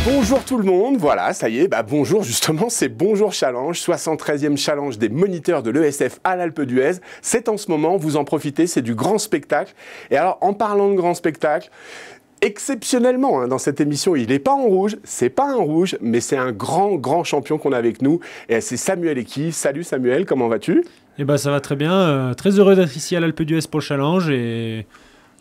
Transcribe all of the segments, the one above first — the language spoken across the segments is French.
Bonjour tout le monde, voilà, ça y est, bonjour justement, c'est Bonjour Challenge, 73e challenge des moniteurs de l'ESF à l'Alpe d'Huez. C'est en ce moment, vous en profitez, c'est du grand spectacle. Et alors, en parlant de grand spectacle, exceptionnellement, dans cette émission, il n'est pas en rouge, c'est pas un rouge, mais c'est un grand champion qu'on a avec nous. Et c'est Samuel Eki. Salut Samuel, comment vas-tu ? Eh ben, ça va très bien, très heureux d'être ici à l'Alpe d'Huez pour le challenge. Et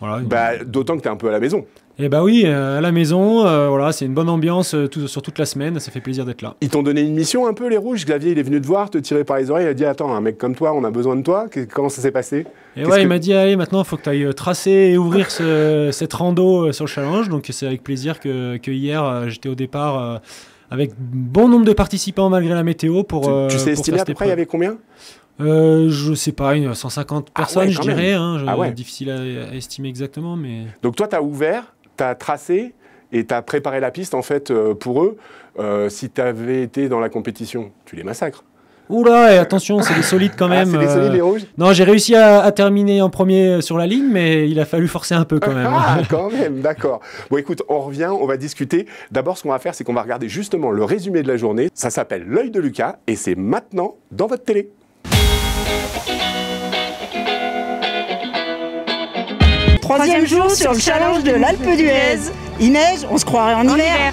voilà. D'autant que tu es un peu à la maison. Eh bah oui, à la maison, voilà, c'est une bonne ambiance sur toute la semaine, ça fait plaisir d'être là. Ils t'ont donné une mission un peu, les rouges. Xavier, il est venu te voir, te tirer par les oreilles, il a dit « Attends, un mec comme toi, on a besoin de toi ». Comment ça s'est passé ? Et ouais, il m'a dit « Allez, maintenant, il faut que tu ailles tracer et ouvrir cette rando sur le challenge ». Donc c'est avec plaisir que hier, j'étais au départ avec bon nombre de participants malgré la météo pour Tu sais estimer à peu près, il y avait combien ? Je sais pas, 150 personnes, je dirais. Difficile à estimer exactement, mais... Donc toi, tu as ouvert, tu as tracé et tu as préparé la piste en fait pour eux. Si tu avais été dans la compétition, tu les massacres. Oula, et attention, c'est des solides quand même. C'est des solides, les rouges ? Non, j'ai réussi à terminer en premier sur la ligne, mais il a fallu forcer un peu quand même. Ah, quand même, d'accord. Bon, écoute, on revient, on va discuter. D'abord, ce qu'on va faire, c'est qu'on va regarder justement le résumé de la journée. Ça s'appelle L'œil de Lucas et c'est maintenant dans votre télé. Troisième jour sur le challenge de l'Alpe d'Huez. Il neige, on se croirait en hiver.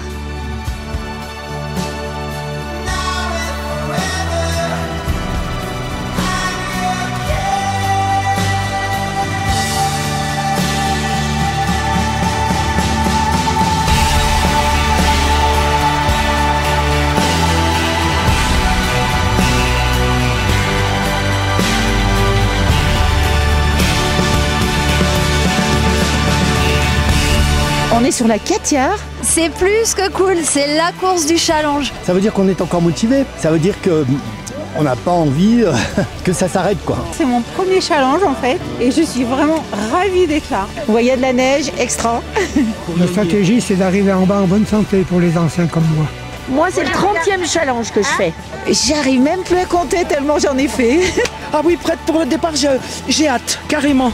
On est sur la Catiard. C'est plus que cool, c'est la course du challenge. Ça veut dire qu'on est encore motivé, ça veut dire que on n'a pas envie que ça s'arrête quoi. C'est mon premier challenge en fait et je suis vraiment ravie d'être là. Vous voyez, il y a de la neige extra. La stratégie c'est d'arriver en bas en bonne santé pour les anciens comme moi. Moi c'est le 30e challenge que je fais. J'arrive même plus à compter tellement j'en ai fait. Ah oui, prête pour le départ, j'ai hâte, carrément.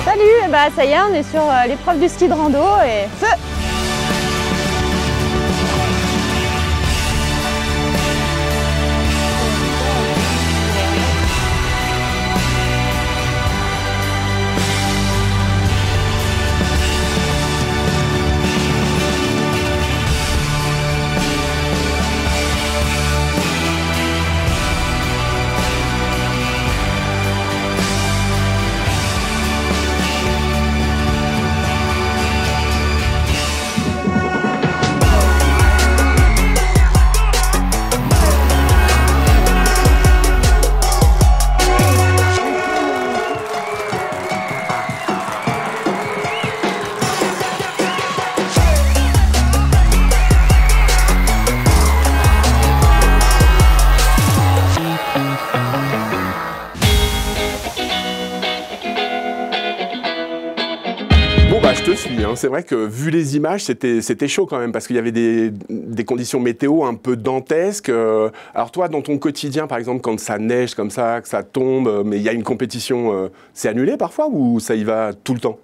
Salut, ça y est, on est sur l'épreuve du ski de rando et feu! Je te suis, hein. C'est vrai que vu les images, c'était chaud quand même parce qu'il y avait des conditions météo un peu dantesques. Alors toi, dans ton quotidien, par exemple, quand ça neige comme ça, que ça tombe, mais il y a une compétition, c'est annulé parfois ou ça y va tout le temps ?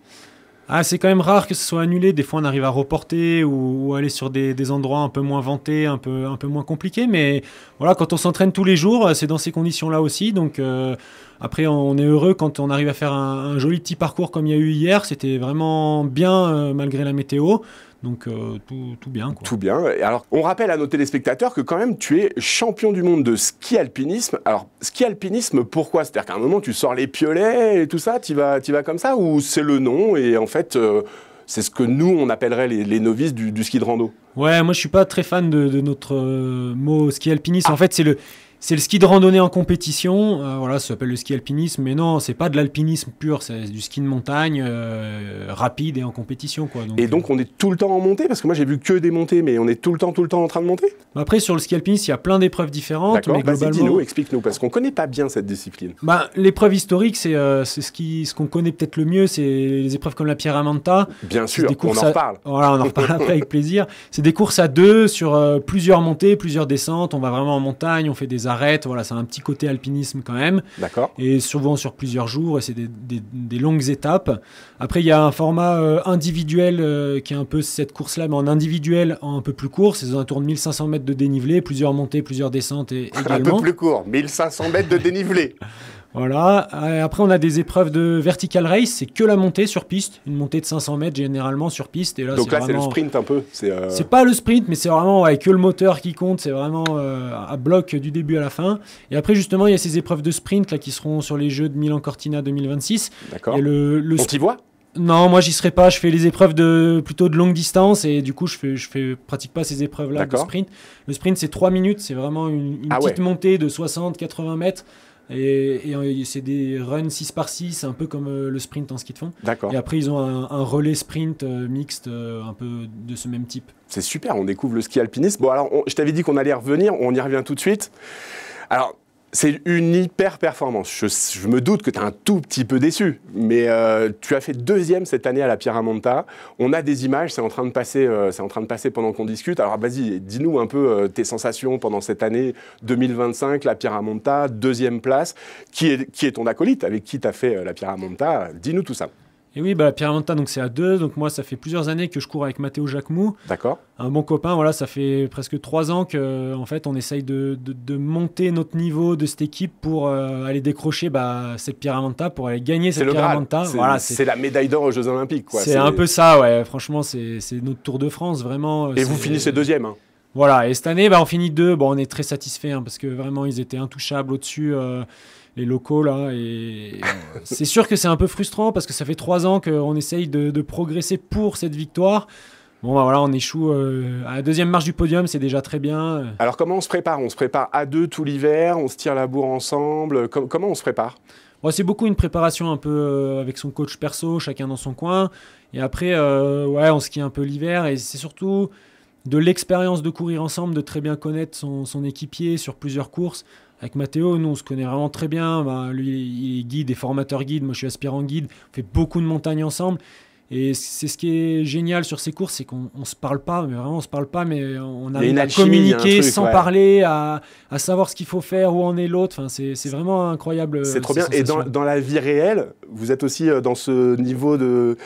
Ah, c'est quand même rare que ce soit annulé. Des fois, on arrive à reporter ou aller sur des endroits un peu moins vantés, un peu moins compliqués. Mais voilà, quand on s'entraîne tous les jours, c'est dans ces conditions-là aussi. Donc après, on est heureux quand on arrive à faire un joli petit parcours comme il y a eu hier. C'était vraiment bien malgré la météo. Donc tout bien, quoi. Tout bien. Et alors, on rappelle à nos téléspectateurs que quand même, tu es champion du monde de ski alpinisme. Alors, ski alpinisme, pourquoi ? C'est-à-dire qu'à un moment, tu sors les piolets et tout ça, tu vas comme ça ? Ou c'est le nom et en fait, c'est ce que nous, on appellerait les novices du ski de rando ? Ouais, moi, je suis pas très fan de notre mot ski alpinisme. En fait, C'est le ski de randonnée en compétition, voilà, ça s'appelle le ski alpinisme, mais non, c'est pas de l'alpinisme pur, c'est du ski de montagne rapide et en compétition, quoi. Donc on est tout le temps en montée, parce que moi j'ai vu que des montées, mais on est tout le temps en train de monter. Après, sur le ski alpinisme, il y a plein d'épreuves différentes. D'accord, mais globalement, dis-nous, explique-nous, parce qu'on connaît pas bien cette discipline. L'épreuve historique, c'est ce qu'on connaît peut-être le mieux, c'est les épreuves comme la Pierramanta. Bien sûr, on en reparle. Voilà, on en reparle après avec plaisir. C'est des courses à deux sur plusieurs montées, plusieurs descentes, on va vraiment en montagne, on fait des arêtes, voilà, c'est un petit côté alpinisme quand même. D'accord. Et souvent sur plusieurs jours, et c'est des longues étapes. Après, il y a un format individuel qui est un peu cette course-là, mais en individuel, un peu plus court. C'est un tour de 1500 mètres de dénivelé, plusieurs montées, plusieurs descentes également. Un peu plus court, 1500 mètres de dénivelé. Voilà. Après, on a des épreuves de vertical race, c'est que la montée sur piste, une montée de 500 mètres généralement sur piste. Et là, donc là, vraiment... c'est le sprint un peu. C'est pas le sprint, mais c'est vraiment que le moteur qui compte. C'est vraiment à bloc du début à la fin. Et après, justement, il y a ces épreuves de sprint là qui seront sur les Jeux de Milan-Cortina 2026. D'accord. On t'y voit ? Non, moi j'y serai pas. Je fais les épreuves plutôt de longue distance et du coup je pratique pas ces épreuves-là de sprint. Le sprint c'est 3 minutes, c'est vraiment une petite montée de 60-80 mètres. Et c'est des runs 6x6, un peu comme le sprint en ski de fond. D'accord. Et après, ils ont un relais sprint mixte, un peu de ce même type. C'est super, on découvre le ski alpinisme. Bon, alors, je t'avais dit qu'on allait revenir, on y revient tout de suite. Alors, c'est une hyper performance. Je me doute que tu es un tout petit peu déçu, mais tu as fait 2e cette année à la Pierramanta. On a des images, c'est en train de passer pendant qu'on discute. Alors vas-y, dis-nous un peu tes sensations pendant cette année 2025, la Pierramanta, 2e place. Qui est ton acolyte, avec qui tu as fait la Pierramanta? Dis-nous tout ça. Et oui, la Pierramanta, donc c'est à 2. Donc moi, ça fait plusieurs années que je cours avec Matteo Jacquemou. D'accord. Un bon copain, voilà, ça fait presque 3 ans qu'en fait, on essaye de monter notre niveau de cette équipe pour aller décrocher cette Pierramanta, pour aller gagner cette Pierramanta. Voilà, c'est la médaille d'or aux Jeux Olympiques, quoi. C'est un peu ça, ouais. Franchement, c'est notre Tour de France, vraiment. Et vous finissez 2e, hein. Voilà, et cette année, on finit 2. Bon, on est très satisfaits, parce que vraiment, ils étaient intouchables au-dessus. Les locaux là, et c'est sûr que c'est un peu frustrant parce que ça fait 3 ans qu'on essaye de progresser pour cette victoire. Bon voilà, on échoue à la 2e marche du podium, c'est déjà très bien. Alors comment on se prépare? On se prépare à 2 tout l'hiver, on se tire la bourre ensemble, comment on se prépare? C'est beaucoup une préparation un peu avec son coach perso, chacun dans son coin, et après on skie un peu l'hiver, et c'est surtout de l'expérience de courir ensemble, de très bien connaître son équipier sur plusieurs courses. Avec Matteo, nous on se connaît vraiment très bien. Lui il est guide et formateur guide, moi je suis aspirant guide. On fait beaucoup de montagnes ensemble. Et c'est ce qui est génial sur ces courses, c'est qu'on ne se parle pas, mais vraiment on se parle pas, mais on arrive à communiquer sans parler, à savoir ce qu'il faut faire, où en est l'autre. Enfin, c'est vraiment incroyable. C'est trop bien. Et dans la vie réelle, vous êtes aussi dans ce niveau de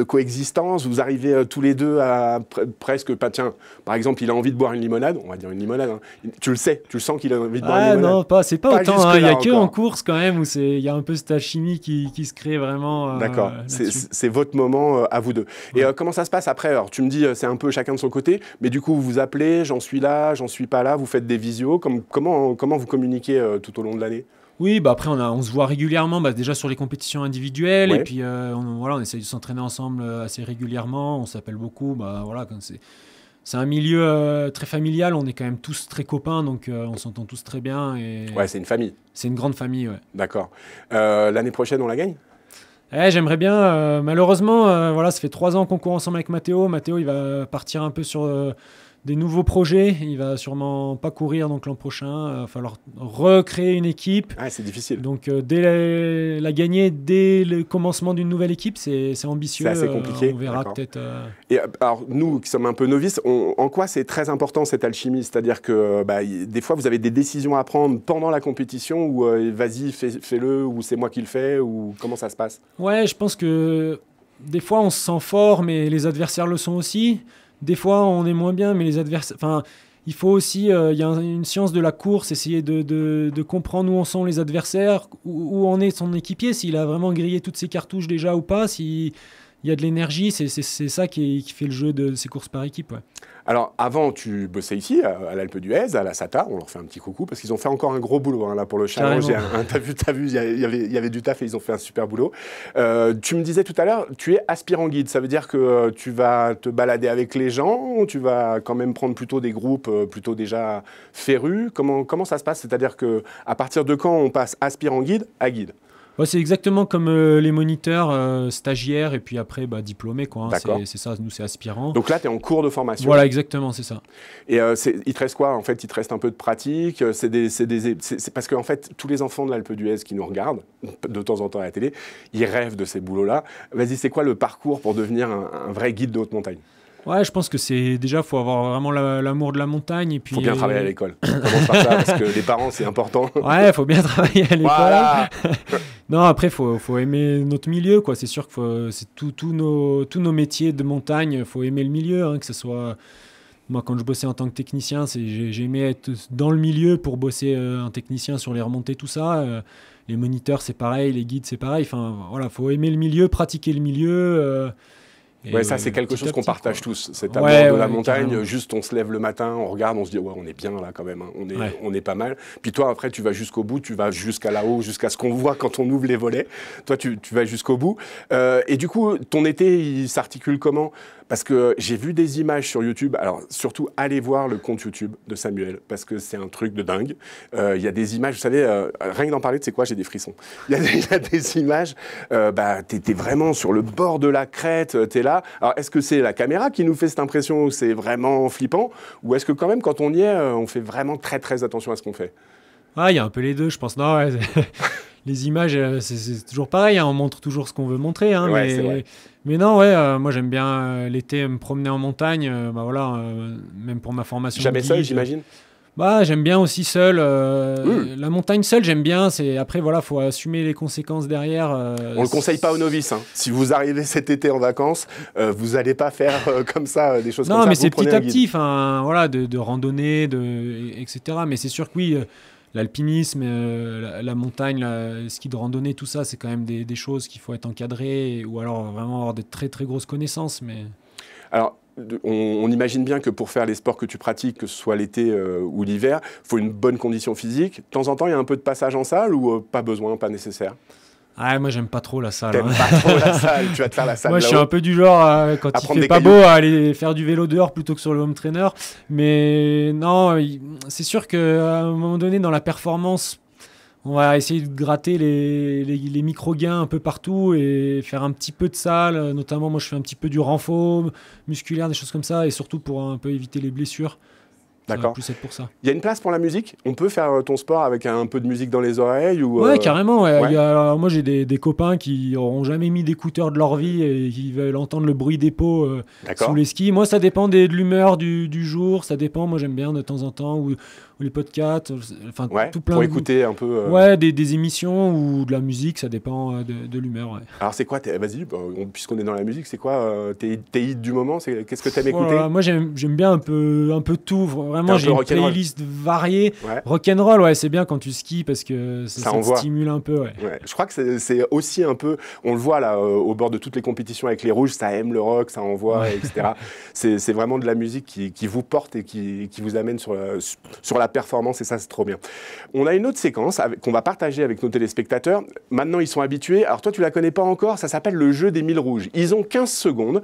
coexistence. Vous arrivez tous les deux à presque pas. Tiens, par exemple, il a envie de boire une limonade. On va dire une limonade. Hein. Tu le sens qu'il a envie de boire une limonade. Non, c'est pas autant. Il n'y a que en course quand même où il y a un peu cette alchimie qui se crée vraiment. D'accord. C'est votre moment à vous deux. Et comment ça se passe après? Alors, tu me dis, c'est un peu chacun de son côté, mais du coup, vous vous appelez, j'en suis là, j'en suis pas là, vous faites des visios. Comment vous communiquez tout au long de l'année? Oui, après, on se voit régulièrement, déjà sur les compétitions individuelles, et puis on essaye de s'entraîner ensemble assez régulièrement, on s'appelle beaucoup, c'est un milieu très familial, on est quand même tous très copains, donc on s'entend tous très bien. Ouais, c'est une famille. C'est une grande famille, ouais. D'accord. L'année prochaine, on la gagne? J'aimerais bien. Malheureusement, ça fait 3 ans qu'on court ensemble avec Matteo. Matteo, il va partir un peu sur des nouveaux projets. Il va sûrement pas courir donc l'an prochain. Il va falloir recréer une équipe. C'est difficile. Donc dès la gagner dès le commencement d'une nouvelle équipe, c'est ambitieux. C'est assez compliqué. On verra peut-être. Et alors nous qui sommes un peu novices, en quoi c'est très important cette alchimie? C'est-à-dire que des fois vous avez des décisions à prendre pendant la compétition ou vas-y fais-le, ou c'est moi qui le fais, ou comment ça se passe? Ouais, je pense que des fois on se sent fort, mais les adversaires le sont aussi. Des fois, on est moins bien, mais les adversaires... Enfin, il faut aussi... Il y a une science de la course, essayer de comprendre où en sont les adversaires, où en est son équipier, s'il a vraiment grillé toutes ses cartouches déjà ou pas, s'il y a de l'énergie. C'est ça qui fait le jeu de ces courses par équipe. Ouais. Alors, avant, tu bossais ici, à l'Alpe d'Huez, à la SATA. On leur fait un petit coucou parce qu'ils ont fait encore un gros boulot là, pour le challenge. T'as vu, il y avait du taf et ils ont fait un super boulot. Tu me disais tout à l'heure, tu es aspirant guide. Ça veut dire que tu vas te balader avec les gens, tu vas quand même prendre plutôt des groupes plutôt déjà férus. Comment ça se passe? C'est-à-dire qu'à partir de quand on passe aspirant guide à guide? Ouais, c'est exactement comme les moniteurs stagiaires et puis après diplômés. Hein. C'est ça, nous c'est aspirant. Donc là, tu es en cours de formation. Voilà, exactement, c'est ça. Et il te reste quoi? En fait, il te reste un peu de pratique. C'est parce qu'en fait, tous les enfants de l'Alpe d'Huez qui nous regardent de temps en temps à la télé, ils rêvent de ces boulots-là. Vas-y, c'est quoi le parcours pour devenir un vrai guide de haute montagne? Ouais, je pense que c'est déjà, faut avoir vraiment l'amour de la montagne et puis. Faut bien travailler à l'école. On commence par ça parce que les parents, c'est important. Ouais, faut bien travailler à l'école. Voilà. Non, après, faut aimer notre milieu, quoi. C'est sûr que c'est tous nos métiers de montagne, faut aimer le milieu, hein, que ce soit. Moi, quand je bossais en tant que technicien, j'ai aimé être dans le milieu pour bosser un technicien sur les remontées, tout ça. Les moniteurs, c'est pareil, les guides, c'est pareil. Enfin, voilà, faut aimer le milieu, pratiquer le milieu. Ouais, ça c'est quelque chose qu'on partage tous, cet amour de la montagne. Carrément. Juste on se lève le matin, on regarde, on se dit ouais, on est bien là quand même, hein. On est pas mal. Puis toi après tu vas jusqu'au bout, tu vas jusqu'à là-haut, jusqu'à ce qu'on voit quand on ouvre les volets. Toi tu vas jusqu'au bout. Et du coup ton été il s'articule comment? Parce que j'ai vu des images sur YouTube, alors surtout allez voir le compte YouTube de Samuel, parce que c'est un truc de dingue. Il y a des images, vous savez, rien que d'en parler, tu sais quoi, j'ai des frissons. Il y a des images, t'es vraiment sur le bord de la crête, t'es là. Alors est-ce que c'est la caméra qui nous fait cette impression où c'est vraiment flippant, ou est-ce que quand même quand on y est, on fait vraiment très très attention à ce qu'on fait? Ah, il y a un peu les deux, je pense. Non, ouais, les images, c'est toujours pareil, hein, on montre toujours ce qu'on veut montrer. Hein, ouais, mais non, ouais, moi j'aime bien l'été me promener en montagne, voilà, même pour ma formation. Jamais seul, j'imagine? J'aime bien aussi seul. La montagne seule, j'aime bien. Après, voilà, faut assumer les conséquences derrière. On le conseille pas aux novices. Hein. Si vous arrivez cet été en vacances, vous allez pas faire comme ça des choses comme ça. Non, mais c'est petit à petit, voilà, de randonnée, etc. Mais c'est sûr que oui. L'alpinisme, la montagne, le ski de randonnée, tout ça, c'est quand même des choses qu'il faut être encadré ou alors vraiment avoir de très très grosses connaissances. Mais... Alors, on imagine bien que pour faire les sports que tu pratiques, que ce soit l'été ou l'hiver, il faut une bonne condition physique. De temps en temps, il y a un peu de passage en salle ou pas besoin, pas nécessaire? Ah, moi, j'aime pas trop la salle. T'aimes pas trop la salle, tu vas te faire la salle. Moi, je suis un peu du genre, quand il fait pas beau, à aller faire du vélo dehors plutôt que sur le home trainer. Mais non, c'est sûr qu'à un moment donné, dans la performance, on va essayer de gratter les micro-gains un peu partout et faire un petit peu de salle. Notamment, moi, je fais un petit peu du renfort musculaire, des choses comme ça, et surtout pour un peu éviter les blessures. D'accord. Plus être pour ça. Il y a une place pour la musique? On peut faire ton sport avec un peu de musique dans les oreilles ou Ouais, carrément. Ouais. Ouais. Moi, j'ai des copains qui n'auront jamais mis d'écouteurs de leur vie et qui veulent entendre le bruit des pots sous les skis. Moi, ça dépend de l'humeur du jour. Ça dépend. Moi, j'aime bien de temps en temps ou les podcasts. Enfin, tout plein pour écouter un peu. Ouais, des émissions ou de la musique. Ça dépend de l'humeur. Ouais. Alors, c'est quoi vas-y, puisqu'on est dans la musique, c'est quoi tes hits du moment? Qu'est-ce que tu aimes écouter? Moi, j'aime bien un peu tout. Vraiment, j'ai une playlist variée. Ouais. Rock'n'roll, ouais, c'est bien quand tu skis parce que ça te stimule un peu. Ouais. Ouais. Je crois que c'est aussi un peu, on le voit là au bord de toutes les compétitions avec les rouges, ça aime le rock, ça envoie, etc. C'est vraiment de la musique qui vous porte et qui vous amène sur la performance et ça, c'est trop bien. On a une autre séquence qu'on va partager avec nos téléspectateurs. Maintenant, ils sont habitués. Alors toi, tu la connais pas encore, ça s'appelle le jeu des 1000 rouges. Ils ont 15 secondes.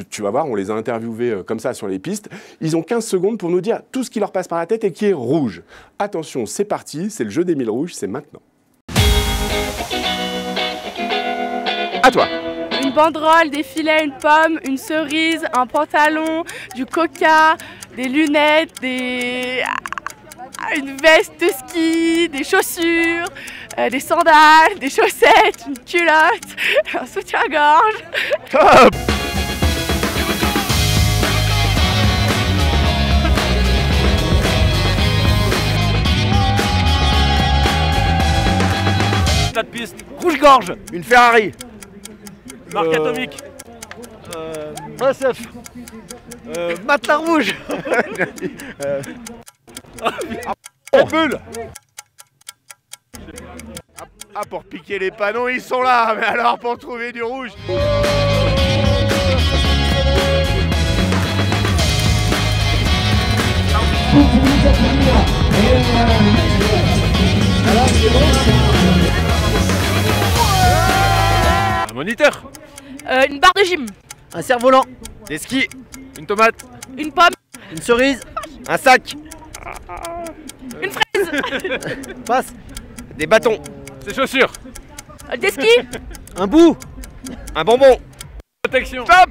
Tu vas voir, on les a interviewés comme ça sur les pistes. Ils ont 15 secondes pour nous dire tout ce qui leur passe par la tête et qui est rouge. Attention, c'est parti, c'est le jeu des 1000 rouges, c'est maintenant. À toi. Une banderole, des filets, une pomme, une cerise, un pantalon, du coca, des lunettes, une veste de ski, des chaussures, des sandales, des chaussettes, une culotte, un soutien-gorge. Top! De piste. Rouge-gorge. Une Ferrari. Marque atomique. SF. Matelas rouge. Bulle. Pour piquer les panneaux, ils sont là. Mais alors, pour trouver du rouge. Un moniteur. Une barre de gym. Un cerf-volant. Des skis. Une tomate. Une pomme. Une cerise. Un sac. Une fraise. Passe. Des bâtons. Des chaussures. Des skis. Un bout. Un bonbon. Protection. Stop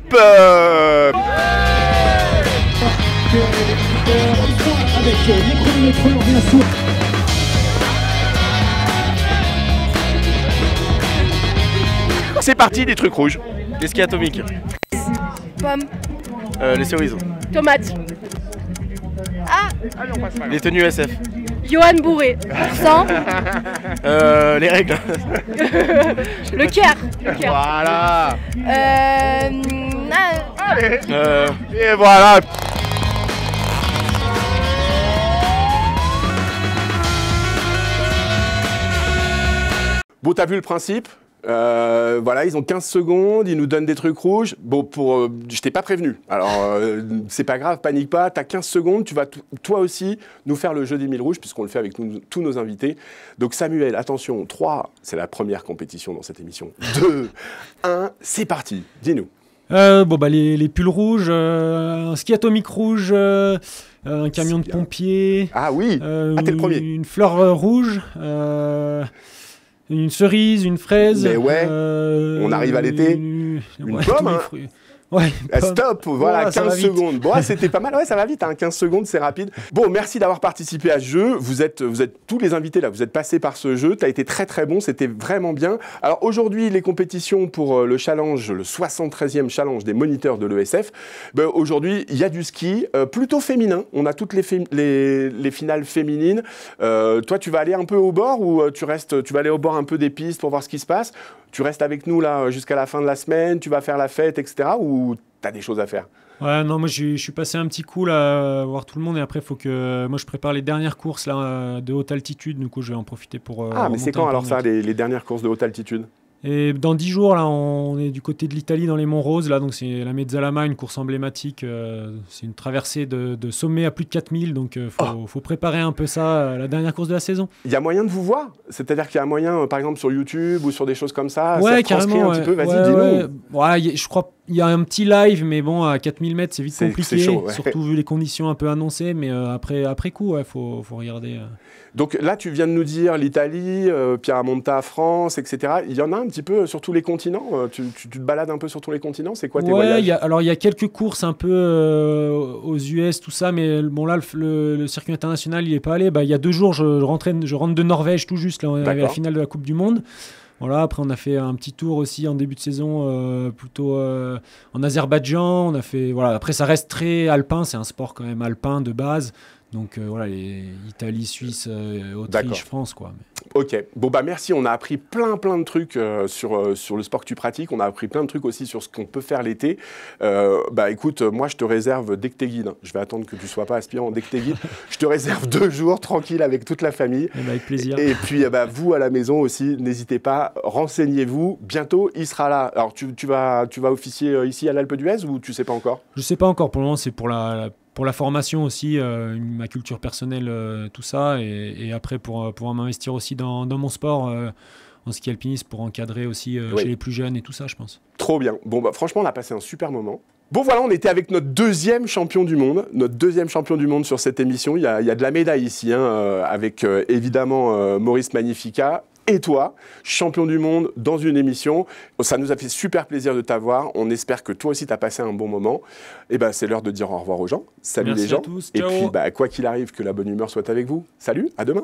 Avec les chronomètres, bien sûr. C'est parti, des trucs rouges. Des skis atomiques. Pomme. Les cerises. Tomate. Les tenues SF. Johan Bourré. Sang. Les règles. Le Caire. Voilà. Allez. Et voilà. Bon, t'as vu le principe? Voilà, ils ont 15 secondes, ils nous donnent des trucs rouges. Bon, je t'ai pas prévenu. Alors, c'est pas grave, panique pas. T'as 15 secondes, tu vas toi aussi nous faire le jeu des 1000 rouges, puisqu'on le fait avec tous nos invités. Donc, Samuel, attention, 3, c'est la première compétition dans cette émission. 2, 1, c'est parti. Dis-nous. Les pulls rouges, un ski atomique rouge, un camion de pompiers. Ah oui, t'es le premier. Une fleur rouge. Une cerise, une fraise. Mais ouais, on arrive à l'été. Une pomme, hein. Ouais, stop, voilà, 15 secondes. Bon, c'était pas mal, ouais, ça va vite, hein, 15 secondes, c'est rapide. Bon, merci d'avoir participé à ce jeu. Vous êtes tous les invités là, vous êtes passés par ce jeu. Tu as été très très bon, c'était vraiment bien. Alors aujourd'hui, les compétitions pour le challenge, le 73e challenge des moniteurs de l'ESF. Aujourd'hui, il y a du ski, plutôt féminin. On a toutes les finales féminines. Toi, tu vas aller un peu au bord ou tu vas aller au bord un peu des pistes pour voir ce qui se passe? Tu restes avec nous là jusqu'à la fin de la semaine, tu vas faire la fête, etc. Ou tu as des choses à faire? Ouais, non, moi je suis passé un petit coup là, voir tout le monde et après il faut que moi je prépare les dernières courses là, de haute altitude, du coup je vais en profiter pour... mais c'est quand alors ça, les dernières courses de haute altitude? Et dans 10 jours, là, on est du côté de l'Italie, dans les Monts Roses. Là, donc c'est la Mezzalama, une course emblématique. C'est une traversée de sommet à plus de 4000. Donc, faut préparer un peu ça, la dernière course de la saison. Il y a moyen de vous voir? C'est-à-dire qu'il y a moyen, par exemple, sur YouTube ou sur des choses comme ça? Ouais, carrément. Un petit peu, vas-y, dis-nous. Ouais, je crois qu'il y a un petit live, mais bon, à 4000 mètres, c'est vite compliqué. C'est chaud, ouais. Surtout vu les conditions un peu annoncées. Mais après coup, ouais, faut regarder. Donc là, tu viens de nous dire l'Italie, Piemonte, France, etc. Il y en a un petit peu sur tous les continents. Tu te balades un peu sur tous les continents. C'est quoi tes voyages? Il y a quelques courses un peu aux US, tout ça. Mais bon, là, le circuit international, il n'est pas allé. Il y a 2 jours, je rentre de Norvège tout juste. Là, on est arrivé à la finale de la Coupe du Monde. Voilà, après, on a fait un petit tour aussi en début de saison, plutôt en Azerbaïdjan. On a fait, voilà. Après, ça reste très alpin. C'est un sport quand même alpin de base. Donc voilà, Italie, Suisse, Autriche, France, quoi. Ok, bon merci, on a appris plein de trucs sur le sport que tu pratiques, on a appris plein de trucs aussi sur ce qu'on peut faire l'été. Écoute, moi je te réserve, dès que t'es guide, je vais attendre que tu sois pas aspirant, dès que t'es guide, je te réserve 2 jours tranquille avec toute la famille. Avec plaisir. Et puis vous à la maison aussi, n'hésitez pas, renseignez-vous, bientôt il sera là. Alors tu vas officier ici à l'Alpe d'Huez ou tu sais pas encore? Je sais pas encore, pour le moment c'est pour la formation aussi, ma culture personnelle, tout ça, et après pour pouvoir m'investir aussi dans mon sport en ski alpinisme pour encadrer aussi chez les plus jeunes et tout ça, je pense. Trop bien. Bon, franchement, on a passé un super moment. Bon, voilà, on était avec notre 2e champion du monde. Notre 2e champion du monde sur cette émission. Il y a de la médaille ici, avec évidemment Maurice Magnifica. Et toi, champion du monde dans une émission. Ça nous a fait super plaisir de t'avoir. On espère que toi aussi, tu as passé un bon moment. Et c'est l'heure de dire au revoir aux gens. Salut. Merci les gens. À tous. Et ciao. puis, quoi qu'il arrive, que la bonne humeur soit avec vous. Salut, à demain.